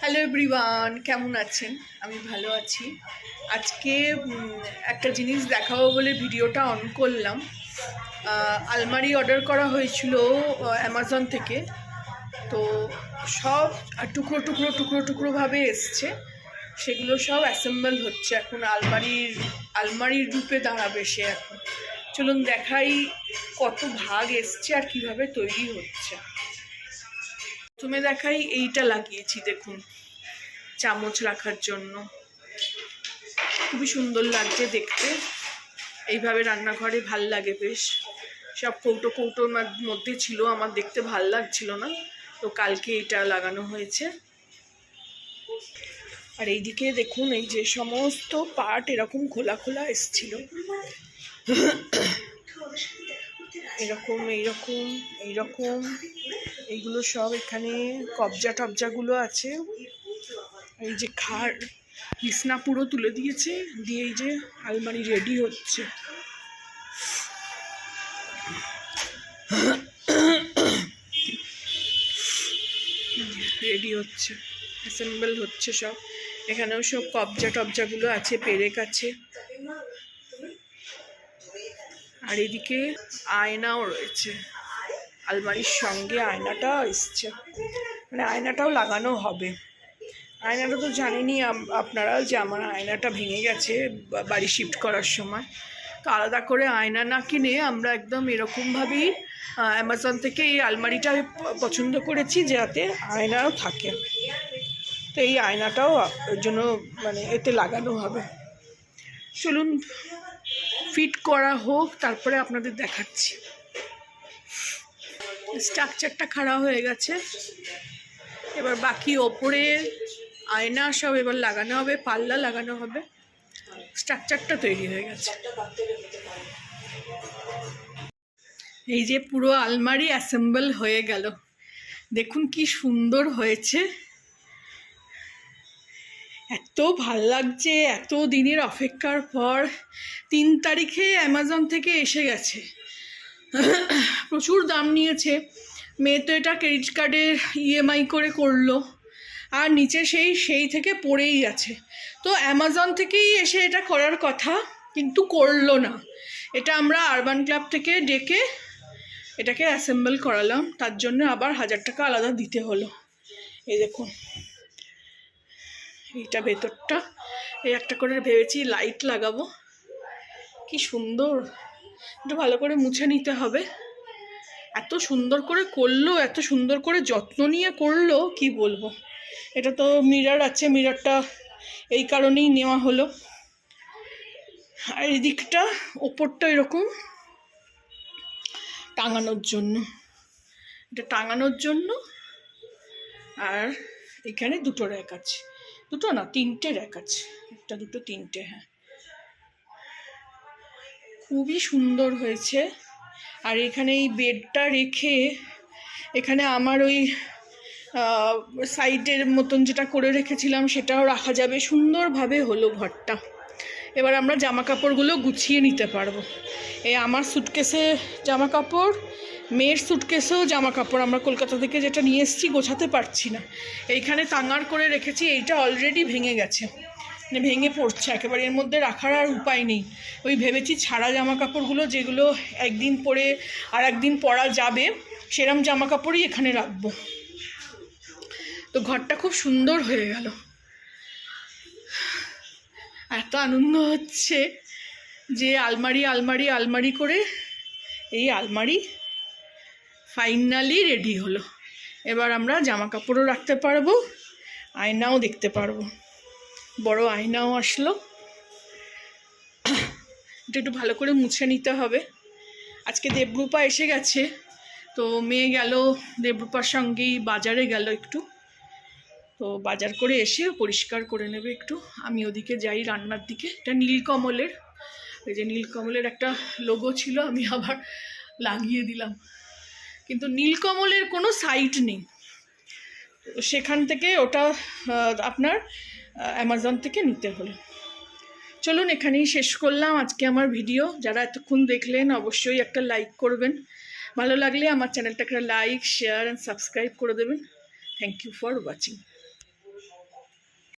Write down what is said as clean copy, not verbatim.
Hello everyone, কেমন আছেন? আমি ভালো আছি। আজকে একটা জিনিস দেখাবো বলে ভিডিওটা অন করলাম। আলমারি অর্ডার করা হয়েছিল অ্যামাজন থেকে। তো সব টুকরো টুকরো টুকরো টুকরোভাবে এসছে, সেগুলো সব অ্যাসেম্বল হচ্ছে। এখন আলমারির রূপে দাঁড়াবে সে। এখন চলুন দেখাই কত ভাগ এসছে আর কিভাবে তৈরি হচ্ছে। প্রথমে দেখাই এইটা লাগিয়েছি, দেখুন, চামচ রাখার জন্য। খুবই সুন্দর লাগছে দেখতে। এইভাবে রান্নাঘরে ভাল লাগে বেশ। সব কৌটোর মধ্যে ছিল, আমার দেখতে ভাল লাগছিল না, তো কালকে এটা লাগানো হয়েছে। আর এইদিকে দেখুন, এই যে সমস্ত পার্ট এরকম খোলা খোলা এসছিল, এরকম এইরকম এইরকম। এইগুলো সব এখানে কবজা টবজাগুলো আছে। এই যে খাট বিছনা পুরো তুলে দিয়েছে, দিয়ে এই যে আলমারি রেডি হচ্ছে। অ্যাসেম্বল হচ্ছে সব। এখানেও সব কবজা টবজাগুলো আছে, পেরেক আছে। আর এদিকে আয়নাও রয়েছে, আলমারির সঙ্গে আয়নাটাও এসছে, মানে আয়নাটাও লাগানো হবে। আয়নাটা তো জানেনই আপনারা যে আমার আয়নাটা ভেঙে গেছে বাড়ি শিফট করার সময়। তো আলাদা করে আয়না না কিনে আমরা একদম এরকমভাবেই অ্যামাজন থেকে এই আলমারিটা পছন্দ করেছি, যাতে আয়নাও থাকে। তো এই আয়নাটাও ওর জন্য মানে এতে লাগানো হবে। চলুন ফিট করা হোক, তারপরে আপনাদের দেখাচ্ছি। স্ট্রাকচারটা খাড়া হয়ে গেছে, এবার বাকি ওপরে আয়না সব এবার লাগানো হবে, পাল্লা লাগানো হবে। স্ট্রাকচারটা তৈরি হয়ে গেছে। এই যে পুরো আলমারি অ্যাসেম্বল হয়ে গেল, দেখুন কি সুন্দর হয়েছে। এত ভাল লাগছে, এত দিনের অপেক্ষার পর 3 তারিখে অ্যামাজন থেকে এসে গেছে। প্রচুর দাম নিয়েছে। মেয়ে তো এটা ক্রেডিট কার্ডের EMI করে করলো, আর নিচে সেই থেকে পড়েই আছে। তো অ্যামাজন থেকেই এসে এটা করার কথা, কিন্তু করলো না। এটা আমরা আরবান ক্লাব থেকে ডেকে এটাকে অ্যাসেম্বল করালাম, তার জন্য আবার 1000 টাকা আলাদা দিতে হলো। এই দেখুন, এইটা ভেতরটা। এই একটা করে ভেবেছি লাইট লাগাবো, কি সুন্দর। একটু ভালো করে মুছে নিতে হবে। এত সুন্দর করে করলো, এত সুন্দর করে যত্ন নিয়ে করলো, কি বলবো। এটা তো মিরর আছে, মিররটা এই কারণেই নেওয়া হলো। আর এদিকটা ওপরটা এরকম টাঙানোর জন্য, এটা টাঙানোর জন্য। আর এখানে 2টো র্যাক আছে, 2টো না 3টে র্যাক আছে, 1 2 3টে। হ্যাঁ, খুবই সুন্দর হয়েছে। আর এখানে এই বেডটা রেখে এখানে আমার ওই সাইডের মতন যেটা করে রেখেছিলাম সেটাও রাখা যাবে। সুন্দরভাবে হলো ঘরটা। এবার আমরা জামা কাপড়গুলো গুছিয়ে নিতে পারবো। এই আমার সুটকেসে জামা কাপড়, মেয়ের সুটকেসেও জামা কাপড় আমরা কলকাতা থেকে যেটা নিয়ে এসেছি, গোছাতে পারছি না। এইখানে তাঙার করে রেখেছি, এইটা অলরেডি ভেঙে গেছে, মানে ভেঙে পড়ছে একেবারে। এর মধ্যে রাখার আর উপায় নেই। ওই ভেবেছি ছাড়া জামা কাপড়গুলো, যেগুলো একদিন পরে আর একদিন পরা যাবে, সেরম জামা কাপড়ই এখানে রাখবো। তো ঘরটা খুব সুন্দর হয়ে গেল। এত আনন্দ হচ্ছে যে আলমারি আলমারি আলমারি করে এই আলমারি ফাইনালি রেডি হলো। এবার আমরা জামা কাপড়ও রাখতে পারবো, আয়নাও দেখতে পারবো। বড় আয়নাও আসলো। এটা একটু ভালো করে মুছে নিতে হবে। আজকে দেবরূপা এসে গেছে, তো মেয়ে গেল দেবরূপার সঙ্গেই বাজারে গেল একটু। তো বাজার করে এসে পরিষ্কার করে নেবে একটু। আমি ওদিকে যাই রান্নার দিকে। এটা নীলকমলের, ওই যে নীলকমলের একটা লোগো ছিল, আমি আবার লাগিয়ে দিলাম। কিন্তু নীলকমলের কোনো সাইট নেই সেখান থেকে, ওটা আপনার অ্যামাজন থেকে নিতে হলো। চলুন এখানেই শেষ করলাম আজকে আমার ভিডিও। যারা এতক্ষণ দেখলেন অবশ্যই একটা লাইক করবেন, ভালো লাগলে আমার চ্যানেলটাকে লাইক, শেয়ার অ্যান্ড সাবস্ক্রাইব করে দেবেন। Thank you for watching.